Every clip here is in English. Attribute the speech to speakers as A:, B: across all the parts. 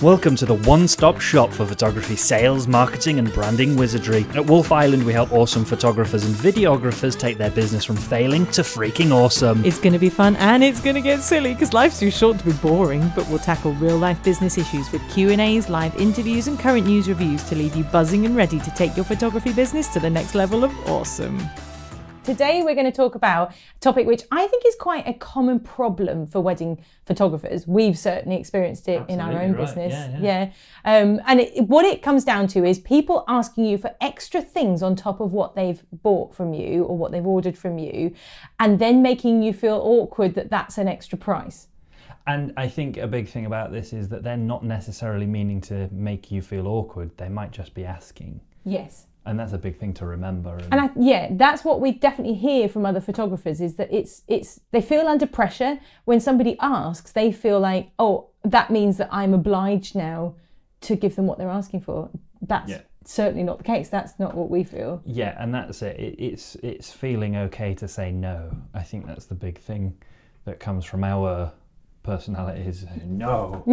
A: Welcome to the one-stop shop for photography sales, marketing and branding wizardry. At Wolfe-Island we help awesome photographers and videographers take their business from failing to freaking awesome.
B: It's going to be fun and it's going to get silly because life's too short to be boring, but we'll tackle real-life business issues with Q&As, live interviews and current news reviews to leave you buzzing and ready to take your photography business to the next level of awesome. Today we're going to talk about a topic which I think is quite a common problem for wedding photographers. We've certainly experienced it in our own business. What it comes down to is people asking you for extra things on top of what they've bought from you or what they've ordered from you, and then making you feel awkward that that's an extra price.
A: And I think a big thing about this is that they're not necessarily meaning to make you feel awkward. They might just be asking.
B: Yes.
A: And that's a big thing to remember.
B: That's what we definitely hear from other photographers, is that it's they feel under pressure. When somebody asks, they feel like, oh, that means that I'm obliged now to give them what they're asking for. That's certainly not the case. That's not what we feel. Yeah, and that's it. It's feeling okay to say no. I think that's the big thing that comes from our personality is no.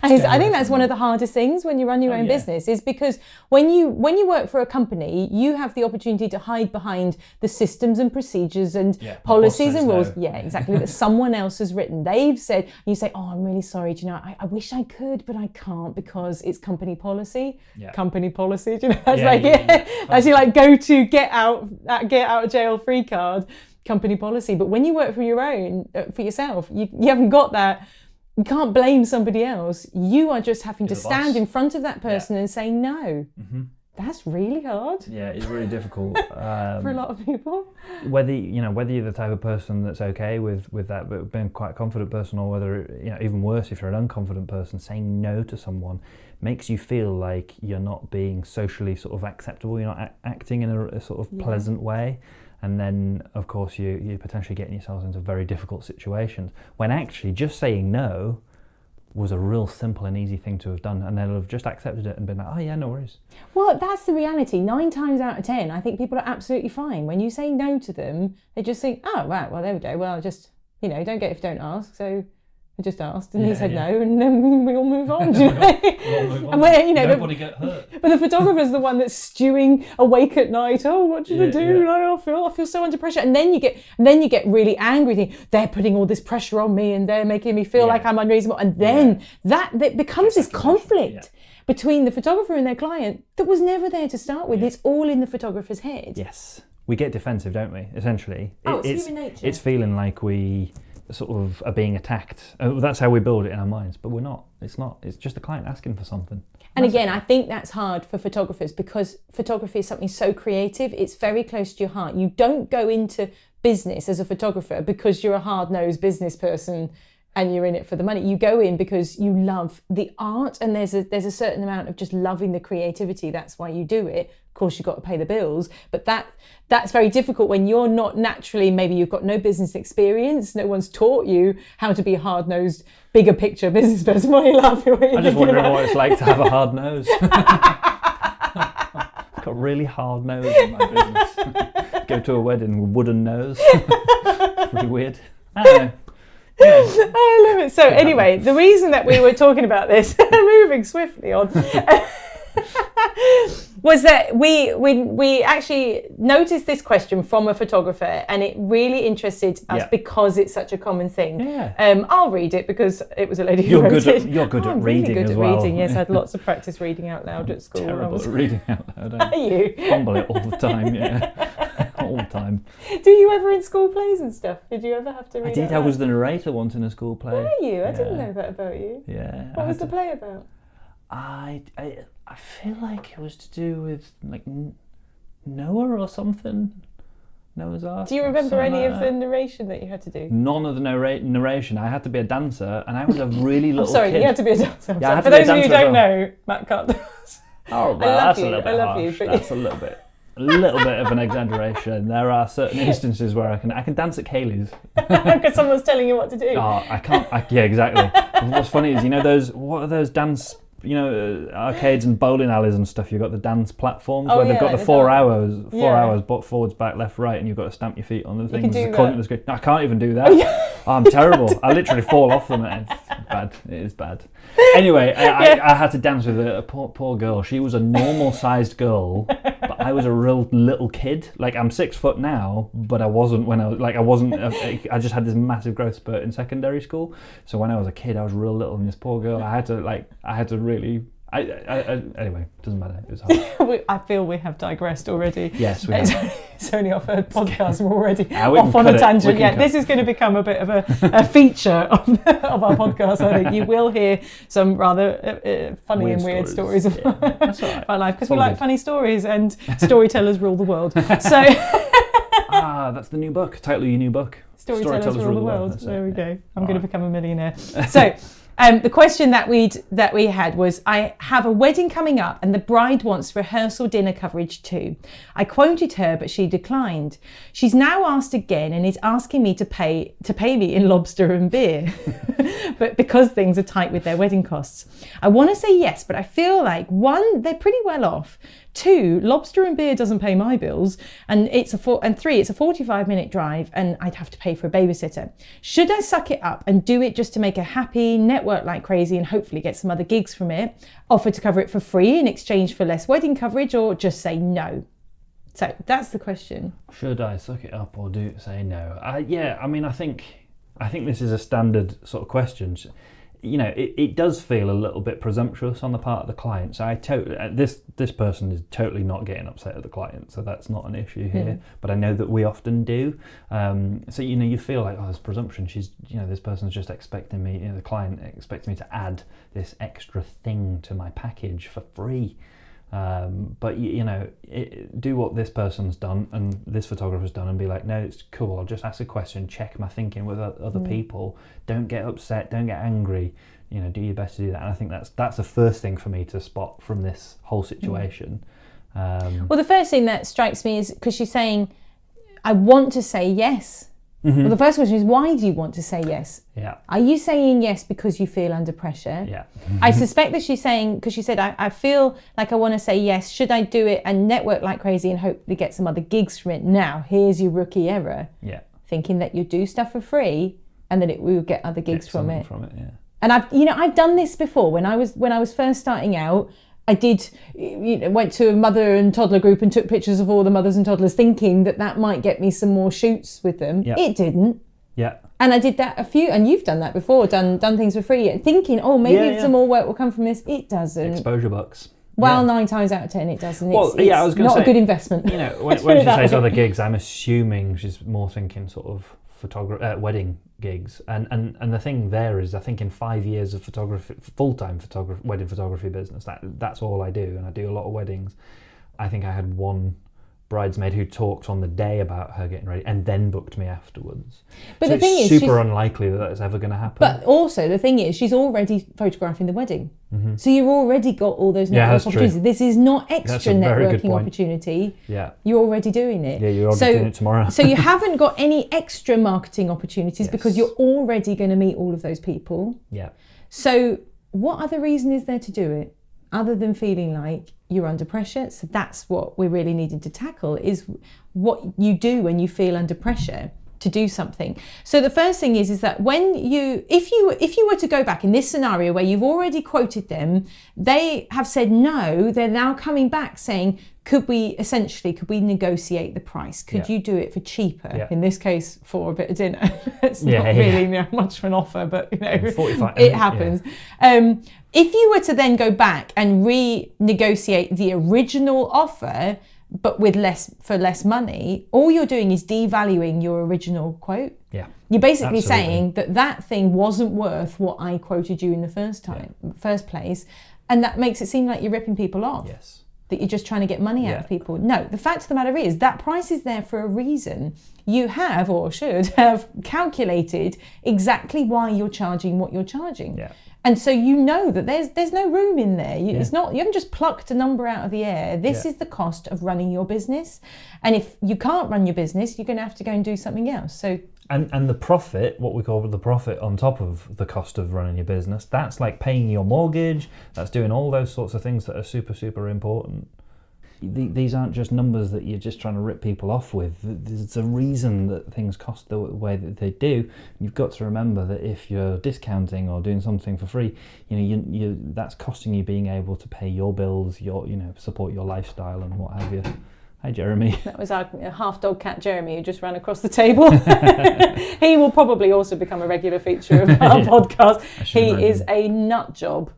B: I think that's one of the hardest things when you run your own business, is because when you work for a company, you have the opportunity to hide behind the systems and procedures and policies and rules. Exactly. That someone else has written. They've said, you say, oh, I'm really sorry. Do you know, I wish I could, but I can't because it's company policy. Company policy. Do you know? That's that's your like go to get out of jail free card. Company policy. But when you work for your own, for yourself, you haven't got that. You can't blame somebody else. You are just having to stand in front of that person and say no. Mm-hmm. That's really hard.
A: Yeah, it's really difficult
B: for a lot of people.
A: Whether you're the type of person that's okay with that, but being quite a confident person, or whether even worse, if you're an unconfident person, saying no to someone makes you feel like you're not being socially sort of acceptable. You're not acting in a sort of pleasant way. And then, of course, you're potentially getting yourselves into very difficult situations when actually just saying no was a real simple and easy thing to have done, and they'll have just accepted it and been like, oh yeah, no worries.
B: Well, that's the reality. 9 times out of 10, I think people are absolutely fine. When you say no to them, they just think, oh, right, well, there we go. Well, just, don't get if you don't ask. So I just asked and he said no, and then we all move on.
A: We all move on. And nobody get hurt.
B: But the photographer's the one that's stewing awake at night. Oh, what should I do? I feel so under pressure. And then you get really angry. Thinking, they're putting all this pressure on me and they're making me feel like I'm unreasonable. And then that becomes this conflict between the photographer and their client that was never there to start with. It's all in the photographer's head.
A: Yes. We get defensive, don't we? Essentially.
B: It's human nature.
A: It's feeling like we sort of are being attacked. That's how we build it in our minds, but we're not. It's not. It's just the client asking for something.
B: And again, I think that's hard for photographers because photography is something so creative. It's very close to your heart. You don't go into business as a photographer because you're a hard-nosed business person and you're in it for the money. You go in because you love the art, and there's a certain amount of just loving the creativity. That's why you do it. Of course, you've got to pay the bills, but that's very difficult when you're not naturally, maybe you've got no business experience, no one's taught you how to be a hard-nosed, bigger picture business person. Why are you laughing?
A: I'm just wondering what it's like to have a hard nose. I've got a really hard nose in my business. Go to a wedding with wooden nose. Pretty weird. I don't know. Yeah.
B: I love it. So anyway, the reason that we were talking about this, moving swiftly on, was that we actually noticed this question from a photographer, and it really interested us because it's such a common thing. Yeah. I'll read it because it was a lady who wrote it.
A: You're good at reading
B: really good
A: as
B: at
A: well.
B: Reading, yes. I had lots of practice reading out loud at school.
A: Terrible at reading out loud.
B: Are you?
A: Fumble it all the time, all the time.
B: Do you ever in school plays and stuff? Did you ever have to read?
A: I did. I was the narrator once in a school play.
B: Were you? I didn't know that about you.
A: Yeah.
B: What was the play about?
A: I feel like it was to do with like Noah or something. Noah's Ark.
B: Do you remember any of the narration that you had to do?
A: None of the narration. I had to be a dancer, and I was a really little kid.
B: You had to be a dancer.
A: Yeah,
B: for those of you who don't know, Matt can't dance.
A: Oh, well, that's a little bit harsh. That's a little bit of an exaggeration. There are certain instances where I can dance at Kaylee's.
B: Because someone's telling you what to do.
A: Oh, I can't. Yeah, exactly. What's funny is, what are those dance arcades and bowling alleys and stuff. You've got the dance platforms where they've got the 4 hours, but forwards, back, left, right, and you've got to stamp your feet on the things. No, I can't even do that. I'm terrible. I literally fall off them. It's bad. It is bad. Anyway, I had to dance with a poor girl. She was a normal-sized girl, but I was a real little kid. Like, I'm 6 foot now, but I wasn't when I just had this massive growth spurt in secondary school. So when I was a kid, I was real little, and this poor girl, I had to really. Anyway, doesn't matter. It was hard.
B: I feel we have digressed already.
A: Yes, we have.
B: It's only our third podcast. We're already
A: we
B: off on a tangent.
A: Yeah,
B: this is going to become a bit of a feature of our podcast. I think you will hear some rather funny and weird stories of
A: that's all right.
B: my life, because we like funny stories, and storytellers rule the world. So
A: that's the new book. Title of your new book.
B: Storytellers rule the world. There we go. I'm going to become a millionaire. So. The question that we had was, I have a wedding coming up and the bride wants rehearsal dinner coverage too. I quoted her, but she declined. She's now asked again and is asking me to pay me in lobster and beer, but because things are tight with their wedding costs. I want to say yes, but I feel like 1, they're pretty well off. 2, lobster and beer doesn't pay my bills, and 3, it's a 45-minute drive, and I'd have to pay for a babysitter. Should I suck it up and do it just to make her happy, network like crazy, and hopefully get some other gigs from it? Offer to cover it for free in exchange for less wedding coverage, or just say no? So that's the question.
A: Should I suck it up or say no? I think this is a standard sort of question. It does feel a little bit presumptuous on the part of the client. So this person is totally not getting upset at the client, so that's not an issue here. But I know that we often do. So you feel like, there's presumption. This person's just expecting me. The client expects me to add this extra thing to my package for free. But do what this person's done and this photographer's done, and be like, no, it's cool. I'll just ask a question, check my thinking with other people. Don't get upset. Don't get angry. Do your best to do that. And I think that's the first thing for me to spot from this whole situation.
B: Well, the first thing that strikes me is because she's saying, I want to say yes. Mm-hmm. Well, the first question is, why do you want to say yes?
A: Yeah.
B: Are you saying yes because you feel under pressure?
A: Yeah.
B: I suspect that she's saying, because she said, I feel like I want to say yes. Should I do it and network like crazy and hopefully get some other gigs from it? Now, here's your rookie error.
A: Yeah.
B: Thinking that you do stuff for free and then we will get other gigs from it.
A: Yeah.
B: And I've done this before when I was first starting out. I did, went to a mother and toddler group and took pictures of all the mothers and toddlers, thinking that might get me some more shoots with them.
A: Yeah.
B: It didn't.
A: Yeah.
B: And I did that and you've done that before, done things for free, thinking, maybe some more work will come from this. It doesn't.
A: Exposure bucks.
B: Well, 9 times out of 10 it doesn't.
A: Well, I was going to say,
B: not a good investment.
A: When she says other gigs, I'm assuming she's more thinking sort of wedding gigs, and the thing there is, I think in 5 years of full-time wedding photography business, that's all I do, and I do a lot of weddings. I think I had one bridesmaid who talked on the day about her getting ready and then booked me afterwards.
B: But
A: so
B: the thing
A: it's
B: is,
A: super unlikely that that's ever going to happen.
B: But also the thing is, she's already photographing the wedding.
A: Mm-hmm.
B: So you've already got all those network opportunities. True. This is not extra networking opportunity.
A: Yeah.
B: You're already doing it.
A: Yeah, you're already doing it tomorrow.
B: So you haven't got any extra marketing opportunities because you're already going to meet all of those people.
A: Yeah.
B: So what other reason is there to do it other than feeling like you're under pressure? So that's what we're really needing to tackle, is what you do when you feel under pressure to do something. So the first thing is that if you were to go back in this scenario where you've already quoted them, they have said no, they're now coming back saying, could we negotiate the price? Could you do it for cheaper? Yeah. In this case, for a bit of dinner. It's not really much of an offer, but
A: 45,
B: it happens. Yeah. If you were to then go back and renegotiate the original offer, but with less money, all you're doing is devaluing your original quote.
A: Yeah.
B: You're basically saying that thing wasn't worth what I quoted you in the first place, and that makes it seem like you're ripping people off.
A: Yes.
B: That you're just trying to get money out of people. No, the fact of the matter is that price is there for a reason. You have, or should have, calculated exactly why you're charging what you're charging.
A: Yeah.
B: And so you know that there's no room in there. It's not, you haven't just plucked a number out of the air. This is the cost of running your business. And if you can't run your business, you're going to have to go and do something else. So
A: And the profit, what we call the profit on top of the cost of running your business, that's like paying your mortgage, that's doing all those sorts of things that are super, super important. These aren't just numbers that you're just trying to rip people off with. There's a reason that things cost the way that they do. You've got to remember that if you're discounting or doing something for free, you that's costing you being able to pay your bills, support your lifestyle and what have you. Hi, Jeremy.
B: That was our half dog cat Jeremy who just ran across the table. He will probably also become a regular feature of our podcast. He is a nut job.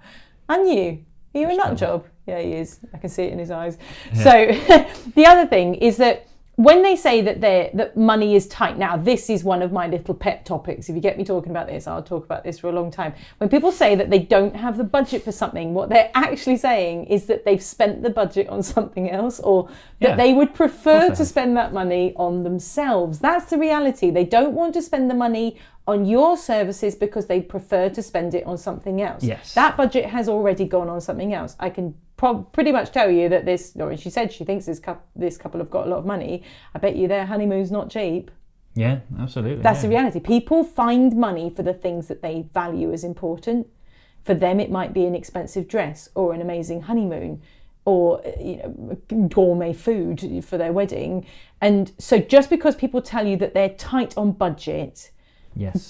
B: And you? Are you a nut job? Yeah, he is. I can see it in his eyes. Yeah. So the other thing is that when they say that money is tight, now this is one of my little pet topics. If you get me talking about this, I'll talk about this for a long time. When people say that they don't have the budget for something, what they're actually saying is that they've spent the budget on something else, or that they would prefer to spend that money on themselves. That's the reality. They don't want to spend the money on your services because they prefer to spend it on something else.
A: Yes.
B: That budget has already gone on something else. I can pretty much tell you that she said she thinks this couple have got a lot of money. I bet you their honeymoon's not cheap.
A: Yeah, absolutely.
B: That's the reality. People find money for the things that they value as important. For them, it might be an expensive dress or an amazing honeymoon or gourmet food for their wedding. And so just because people tell you that they're tight on budget,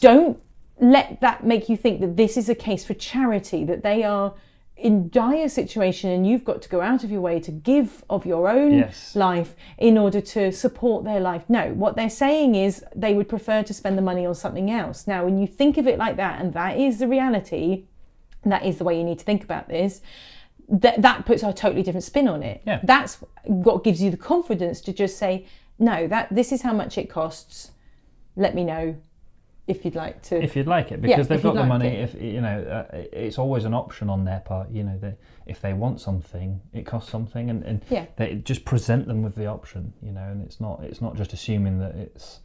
B: don't let that make you think that this is a case for charity, that they are in dire situation and you've got to go out of your way to give of your own life in order to support their life. No, what they're saying is they would prefer to spend the money on something else. Now, when you think of it like that, and that is the reality, and that is the way you need to think about this, that puts a totally different spin on it.
A: Yeah.
B: That's what gives you the confidence to just say, no, this is how much it costs. Let me know. If you'd like to,
A: because they've got the money. If it's always an option on their part. If they want something, it costs something, and they just present them with the option. And it's not just assuming that it's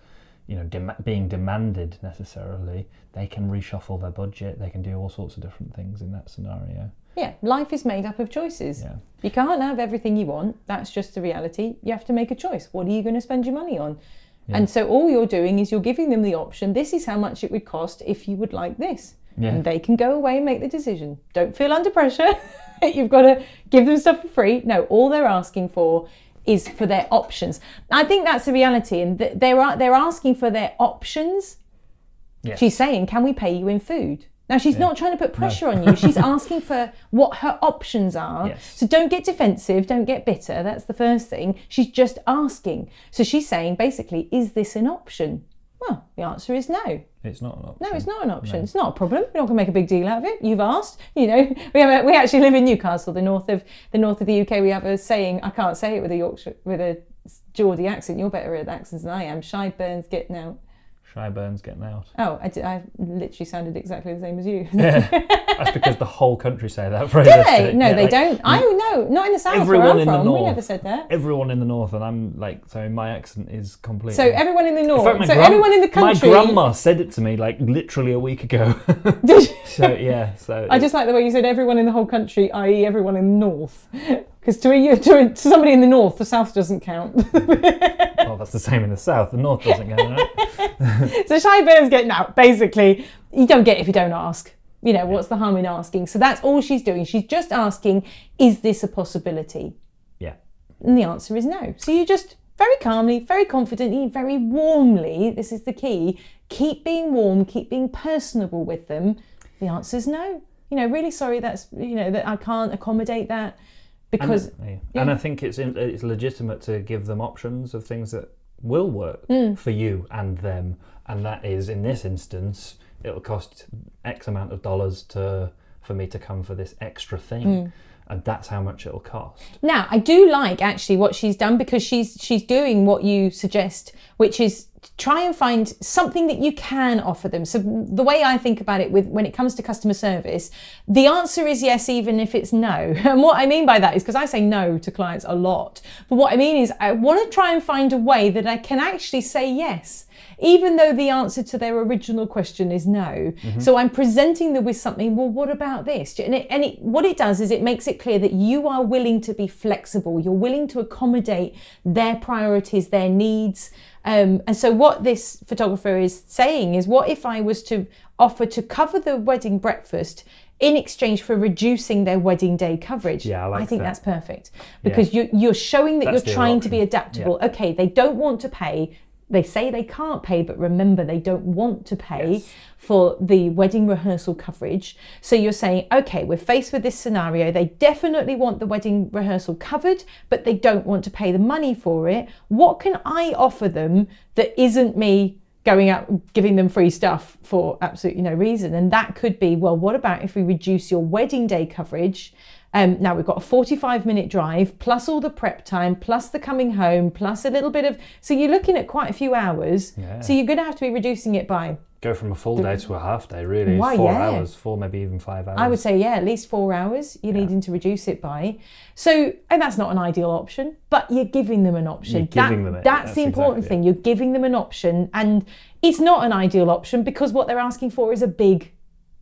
A: being demanded necessarily. They can reshuffle their budget. They can do all sorts of different things in that scenario.
B: Yeah, life is made up of choices.
A: Yeah.
B: You can't have everything you want. That's just the reality. You have to make a choice. What are you going to spend your money on? Yeah. And so all you're doing is you're giving them the option. This is how much it would cost if you would like this. Yeah. And they can go away and make the decision. Don't feel under pressure. You've got to give them stuff for free. No, all they're asking for is for their options. I think that's the reality. And they're asking for their options. Yes. She's saying, can we pay you in food? Now, she's not trying to put pressure on you. She's asking for what her options are.
A: Yes.
B: So don't get defensive, don't get bitter. That's the first thing. She's just asking. So she's saying, basically, is this an option? Well, the answer is no.
A: It's not an option.
B: No, it's not an option. No. It's not a problem. We're not going to make a big deal out of it. You've asked. We actually live in Newcastle, the north of the UK. We have a saying. I can't say it with a Geordie accent. You're better at accents than I am. Shyburns getting out.
A: Shyburns getting out.
B: Oh, I literally sounded exactly the same as you.
A: Yeah, that's because the whole country say that phrase.
B: Do they? No, they don't. No, not in the south where I'm from. We never said that.
A: Everyone in the north, and I'm so my accent is completely.
B: So everyone in the north. In fact, everyone in the country.
A: My grandma said it to me literally a week ago.
B: Did you?
A: So
B: I just like the way you said everyone in the whole country, i.e., everyone in the north. Because to somebody in the north, the south doesn't count.
A: Well, that's the same in the south. The north doesn't count, right?
B: So Shyburns getting out. Basically, you don't get it if you don't ask. What's the harm in asking? So that's all she's doing. She's just asking, is this a possibility?
A: Yeah.
B: And the answer is no. So you just very calmly, very confidently, very warmly, this is the key, keep being warm, keep being personable with them. The answer is no. Really sorry that I can't accommodate that. Because,
A: and I think it's legitimate to give them options of things that will work for you and them, and that is, in this instance, it'll cost X amount of dollars for me to come for this extra thing, and that's how much it'll cost. Now,
B: I do like actually what she's done, because she's doing what you suggest, which is try and find something that you can offer them. So the way I think about it when it comes to customer service, the answer is yes, even if it's no. And what I mean by that is, because I say no to clients a lot, but what I mean is I want to try and find a way that I can actually say yes. even though the answer to their original question is no. So I'm presenting them with something, well, what about this? And what it does is it makes it clear that you are willing to be flexible. You're willing to accommodate their priorities, their needs. And so what this photographer is saying is, what if I was to offer to cover the wedding breakfast in exchange for reducing their wedding day coverage?
A: Yeah, I think
B: that's perfect, because you're showing that you're trying to be adaptable.
A: Yeah.
B: Okay, they don't want to pay. They say they can't pay, but remember, they don't want to pay for the wedding rehearsal coverage. So you're saying, okay, we're faced with this scenario. They definitely want the wedding rehearsal covered, but they don't want to pay the money for it. What can I offer them that isn't me going out giving them free stuff for absolutely no reason? And that could be, well, what about if we reduce your wedding day coverage? Now we've got a 45-minute drive, plus all the prep time, plus the coming home, plus a little bit of... So you're looking at quite a few hours.
A: Yeah.
B: So you're going to have to be reducing it by...
A: Go from a full day to a half day, really.
B: Why,
A: 4
B: yeah.
A: hours, 4, maybe even 5 hours.
B: I would say, at least 4 hours you're needing to reduce it by. So, and that's not an ideal option, but you're giving them an option.
A: You're giving them it.
B: That's the important thing. You're giving them an option, and it's not an ideal option because what they're asking for is a big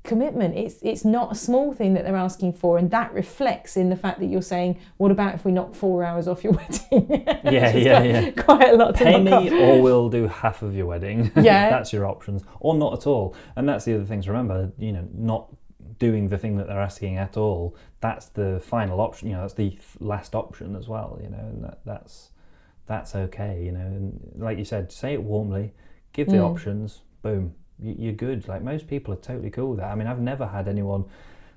B: commitment. It's not a small thing that they're asking for, and that reflects in the fact that you're saying, what about if we knock 4 hours off your wedding? Quite a lot to
A: pay
B: knock
A: me
B: off.
A: or we'll do half of your wedding.
B: Yeah.
A: That's your options, or not at all. And that's the other thing to remember, not doing the thing that they're asking at all, that's the final option, that's the last option as well, and that's okay, and like you said, say it warmly, give the options, boom, you're good. Like, most people are totally cool with that. I mean, I've never had anyone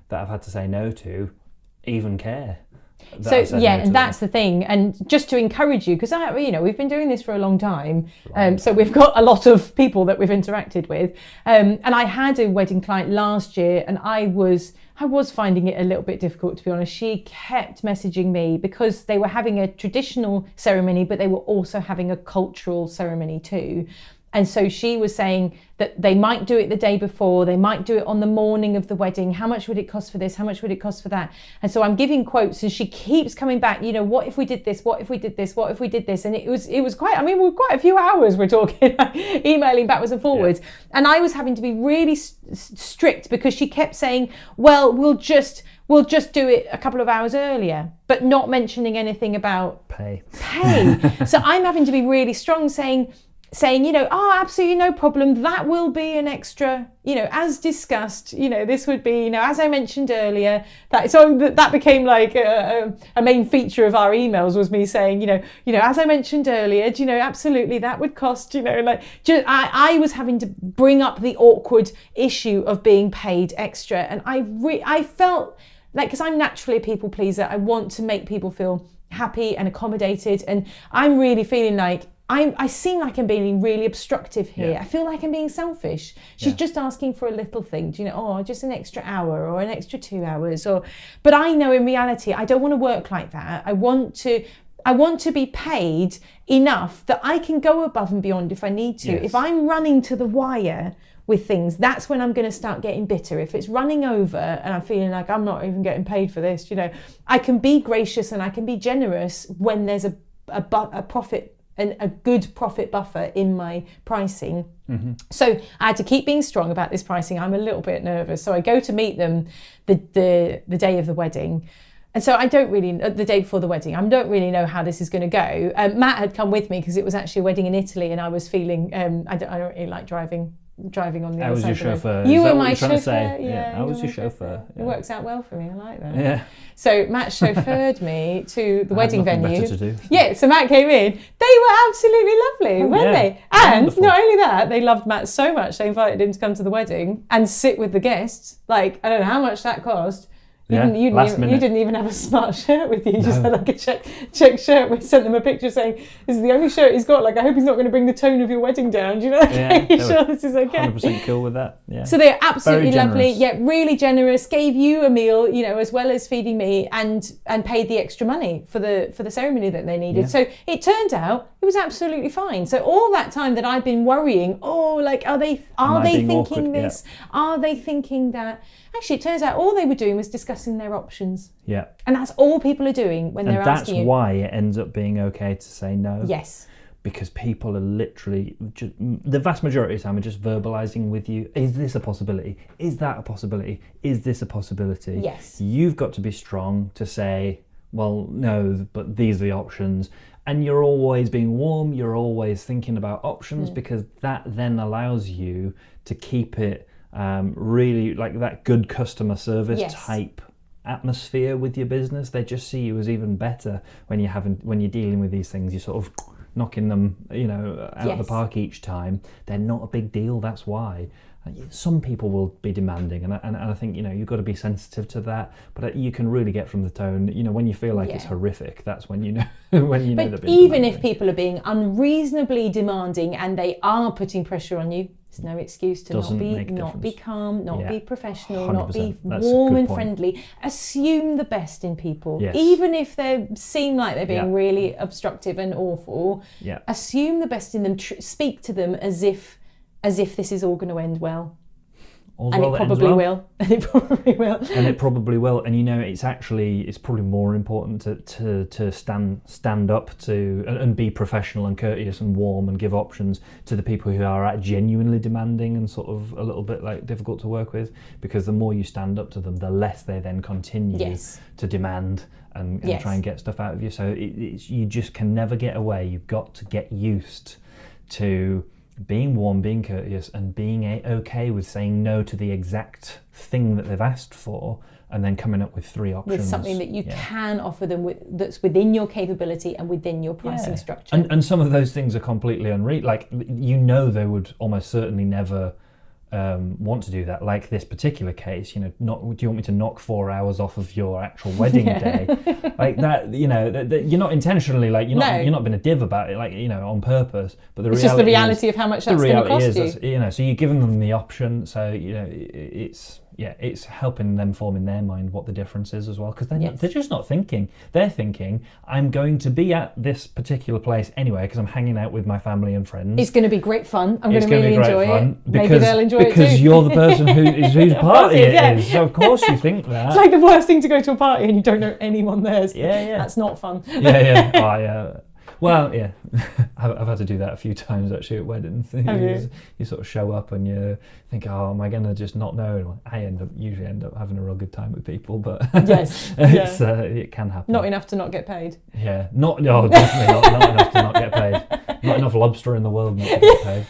A: that I've had to say no to even care.
B: And that's the thing. And just to encourage you, because we've been doing this for a long time, so we've got a lot of people that we've interacted with. And I had a wedding client last year, and I was finding it a little bit difficult, to be honest. She kept messaging me because they were having a traditional ceremony, but they were also having a cultural ceremony too. And so she was saying that they might do it the day before, they might do it on the morning of the wedding. How much would it cost for this? How much would it cost for that? And so I'm giving quotes, and she keeps coming back, what if we did this? What if we did this? What if we did this? And it was quite, we're quite a few hours we're talking, emailing backwards and forwards. Yeah. And I was having to be really strict because she kept saying, well, we'll just do it a couple of hours earlier, but not mentioning anything about
A: pay.
B: So I'm having to be really strong, saying, absolutely no problem. That will be an extra, as discussed, this would be, as I mentioned earlier, that became like a main feature of our emails, was me saying, as I mentioned earlier, absolutely that would cost, I was having to bring up the awkward issue of being paid extra. And I felt like, because I'm naturally a people pleaser, I want to make people feel happy and accommodated. And I'm really feeling like, I seem like I'm being really obstructive here. Yeah. I feel like I'm being selfish. She's just asking for a little thing, just an extra hour or an extra 2 hours. But I know in reality, I don't want to work like that. I want to be paid enough that I can go above and beyond if I need to. Yes. If I'm running to the wire with things, that's when I'm going to start getting bitter. If it's running over and I'm feeling like I'm not even getting paid for this, I can be gracious and I can be generous when there's a profit and a good profit buffer in my pricing. Mm-hmm. So I had to keep being strong about this pricing. I'm a little bit nervous. So I go to meet them the day of the wedding. And so the day before the wedding, I don't really know how this is going to go. Matt had come with me because it was actually a wedding in Italy, and I was feeling, I don't really like driving on the other side.
A: I was your chauffeur.
B: You were my chauffeur.
A: Yeah, I was your chauffeur.
B: It works out well for me. I like that.
A: Yeah.
B: So Matt chauffeured me to the wedding venue.
A: Better to do.
B: Yeah, so Matt came in. They were absolutely lovely, weren't they? And wonderful. Not only that, they loved Matt so much they invited him to come to the wedding and sit with the guests. Like, I don't know how much that cost. You didn't even have a smart shirt with you. You just had like a check shirt. We sent them a picture saying, this is the only shirt he's got. Like, I hope he's not going to bring the tone of your wedding down. Do you know? Are you sure this is okay?
A: 100% cool with that. Yeah.
B: So they're absolutely lovely. Yeah, really generous. Gave you a meal, as well as feeding me, and paid the extra money for the ceremony that they needed. Yeah. So it turned out it was absolutely fine. So all that time that I've been worrying, are they thinking awkward? This? Yeah. Are they thinking that? Actually, it turns out all they were doing was discussing their options.
A: Yeah.
B: And that's all people are doing when they're asking you.
A: And that's why it ends up being okay to say no.
B: Yes.
A: because people are literally, just, the vast majority of the time, are just verbalizing with you, is this a possibility? Is that a possibility? Is this a possibility?
B: Yes.
A: You've got to be strong to say, well, no, but these are the options. And you're always being warm, you're always thinking about options, because that then allows you to keep it really like that good customer service type atmosphere with your business. They just see you as even better when you're dealing with these things. You're sort of knocking them, out of the park each time. They're not a big deal. That's why. Some people will be demanding, and I think you've got to be sensitive to that. But you can really get from the tone. When you feel like it's horrific, that's when you know they're being
B: even
A: demanding.
B: if people are being unreasonably demanding and they are putting pressure on you, there's no excuse to not be calm, not be professional, 100%. Not be warm and friendly. Assume the best in people, even if they seem like they're being really obstructive and awful. Assume the best in them. Speak to them as if this is all going to end well. And it probably will. And it probably will.
A: And it probably will. And it's probably more important to stand up to and be professional and courteous and warm and give options to the people who are genuinely demanding and sort of a little bit like difficult to work with. Because the more you stand up to them, the less they then continue to demand and try and get stuff out of you. So you just can never get away. You've got to get used to being warm, being courteous, and being okay with saying no to the exact thing that they've asked for, and then coming up with 3 options. With
B: something that you can offer them that's within your capability and within your pricing structure.
A: And some of those things are completely unreal. Like, they would almost certainly never want to do that. Like this particular case, do you want me to knock 4 hours off of your actual wedding day? Like that, that you're not intentionally, like, you're not being a div about it, like, on purpose. But
B: it's just the reality of how much that's going to cost you.
A: So you're giving them the option. So, it's helping them form in their mind what the difference is as well, because they're just not thinking. They're thinking, I'm going to be at this particular place anyway because I'm hanging out with my family and friends.
B: It's going to be great fun. I'm going to really enjoy it.
A: Maybe
B: they'll enjoy it too.
A: Because you're the person whose party it is. So of course you think that.
B: It's like the worst thing to go to a party and you don't know anyone there. That's not fun.
A: Well, yeah, I've had to do that a few times actually at weddings. You sort of show up and you think, oh, am I going to just not know? I usually end up having a real good time with people, but it can happen.
B: Not enough to not get paid.
A: Yeah, definitely not enough to not get paid. Not enough lobster in the world not to get paid.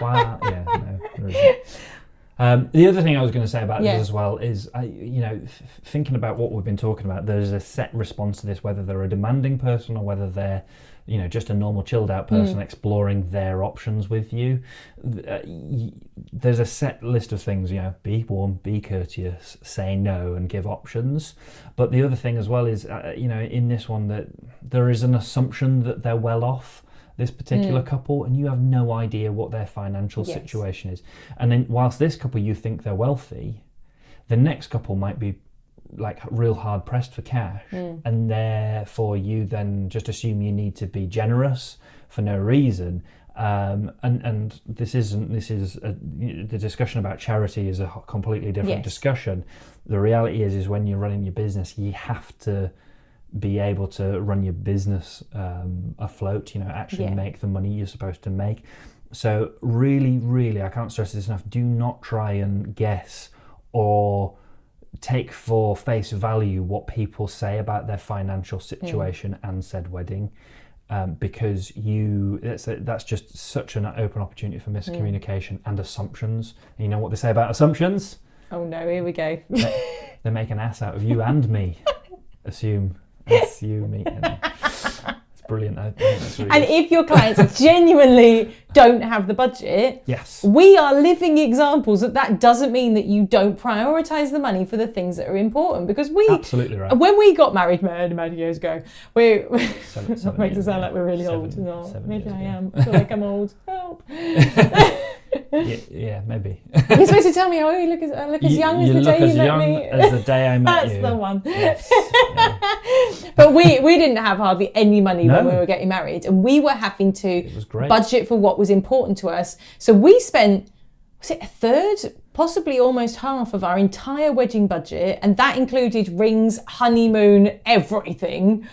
A: Wow, there isn't. The other thing I was going to say about this as well is, thinking about what we've been talking about, there's a set response to this, whether they're a demanding person or whether they're, just a normal chilled out person exploring their options with you. There's a set list of things, be warm, be courteous, say no and give options. But the other thing as well is, in this one, that there is an assumption that they're well off, this particular couple, and you have no idea what their financial situation is. And then whilst this couple, you think they're wealthy, the next couple might be like real hard pressed for cash, and therefore you then just assume you need to be generous for no reason. And the discussion about charity is a completely different discussion. The reality is when you're running your business, you have to be able to run your business afloat, actually make the money you're supposed to make. So really, really, I can't stress this enough, do not try and guess or take for face value what people say about their financial situation and said wedding, because that's just such an open opportunity for miscommunication and assumptions. And you know what they say about assumptions?
B: Oh no, here we go.
A: They make an ass out of you and me. Assume. You, me, it's brilliant. And
B: if your clients genuinely don't have the budget, we are living examples that doesn't mean that you don't prioritise the money for the things that are important. Because
A: absolutely right.
B: When we got married many years ago, it makes it sound like we're really old. Maybe I am. I feel like I'm old. Help.
A: Yeah, maybe.
B: You're supposed to tell me, oh, you look as young as the day you met me.
A: As the day I met
B: you. That's the one.
A: Yes.
B: But we didn't have hardly any money when we were getting married, and we were having to budget for what was important to us. So we spent, was it a third, possibly almost half of our entire wedding budget, and that included rings, honeymoon, everything,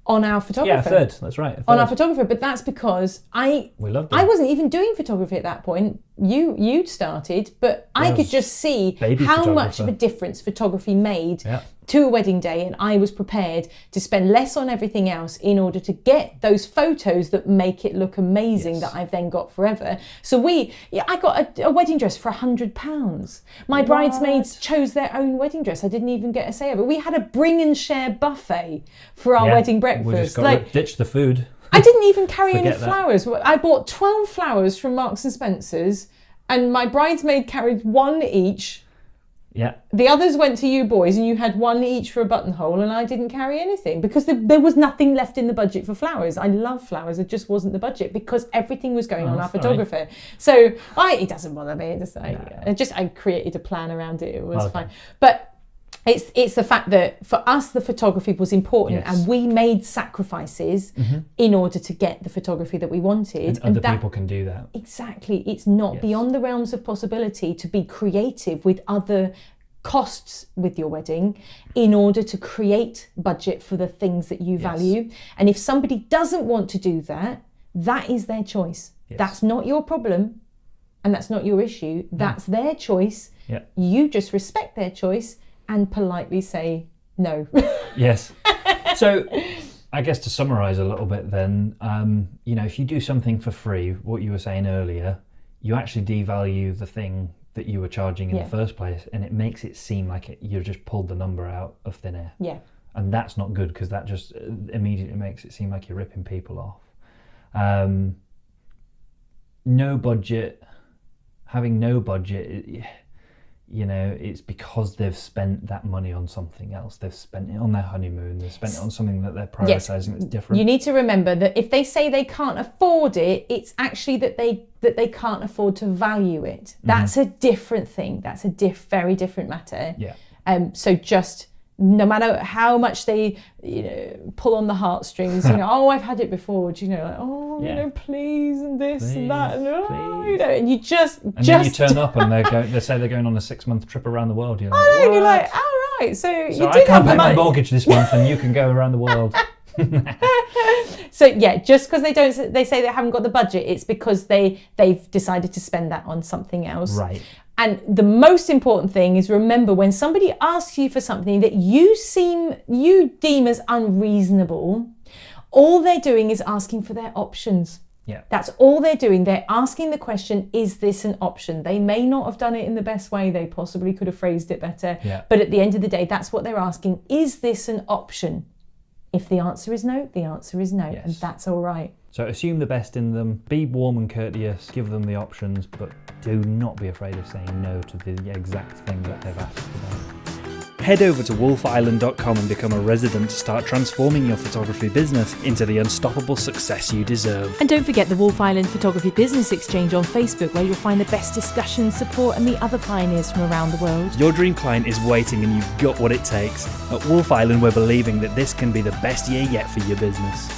B: on our photographer.
A: Yeah, a third. That's right. A third.
B: On our photographer, but that's because
A: we loved
B: I wasn't even doing photography at that point. You'd started, but I could just see how much of a difference photography made to a wedding day, and I was prepared to spend less on everything else in order to get those photos that make it look amazing that I've then got forever. So I got a wedding dress for £100. My bridesmaids chose their own wedding dress. I didn't even get a say over it. We had a bring and share buffet for our wedding breakfast.
A: We just got ditch the food.
B: I didn't even carry any flowers. I bought 12 flowers from Marks and Spencer's, and my bridesmaid carried one each.
A: Yeah.
B: The others went to you boys, and you had one each for a buttonhole, and I didn't carry anything because there was nothing left in the budget for flowers. I love flowers. It just wasn't the budget because everything was going on our photographer. So it doesn't bother me. I created a plan around it. It was fine. But it's the fact that for us the photography was important, and we made sacrifices in order to get the photography that we wanted.
A: And other people can do that.
B: Exactly. It's not beyond the realms of possibility to be creative with other costs with your wedding in order to create budget for the things that you value. And if somebody doesn't want to do that, that is their choice. That's not your problem, and that's not your issue. That's their choice. You just respect their choice and politely say no.
A: Yes. So I guess to summarise a little bit then, if you do something for free, what you were saying earlier, you actually devalue the thing that you were charging in the first place, and it makes it seem like you've just pulled the number out of thin air.
B: Yeah.
A: And that's not good, because that just immediately makes it seem like you're ripping people off. No budget, having no budget... it's because they've spent that money on something else. They've spent it on their honeymoon. They've spent it on something that they're prioritising that's different.
B: You need to remember that if they say they can't afford it, it's actually that they can't afford to value it. That's a different thing. That's a very different matter.
A: Yeah.
B: So just no matter how much they pull on the heartstrings, I've had it before, please, and this and that, and and you just
A: then you turn up and they say they're going on a 6-month trip around the world. You're like,
B: and you're like, all right, so you did
A: I can't pay my mortgage this month, and you can go around the world.
B: So just because they say they haven't got the budget, it's because they've decided to spend that on something else.
A: Right.
B: And the most important thing is, remember, when somebody asks you for something that you deem as unreasonable, all they're doing is asking for their options.
A: Yeah.
B: That's all they're doing. They're asking the question, is this an option? They may not have done it in the best way. They possibly could have phrased it better.
A: Yeah.
B: But at the end of the day, that's what they're asking. Is this an option? If the answer is no, the answer is no. Yes. And that's all right.
A: So assume the best in them, be warm and courteous, give them the options, but do not be afraid of saying no to the exact thing that they've asked about. Head over to Wolfe-Island.com and become a resident to start transforming your photography business into the unstoppable success you deserve.
B: And don't forget the Wolfe-Island Photography Business Exchange on Facebook, where you'll find the best discussions, support and meet other pioneers from around the world.
A: Your dream client is waiting, and you've got what it takes. At Wolfe-Island, we're believing that this can be the best year yet for your business.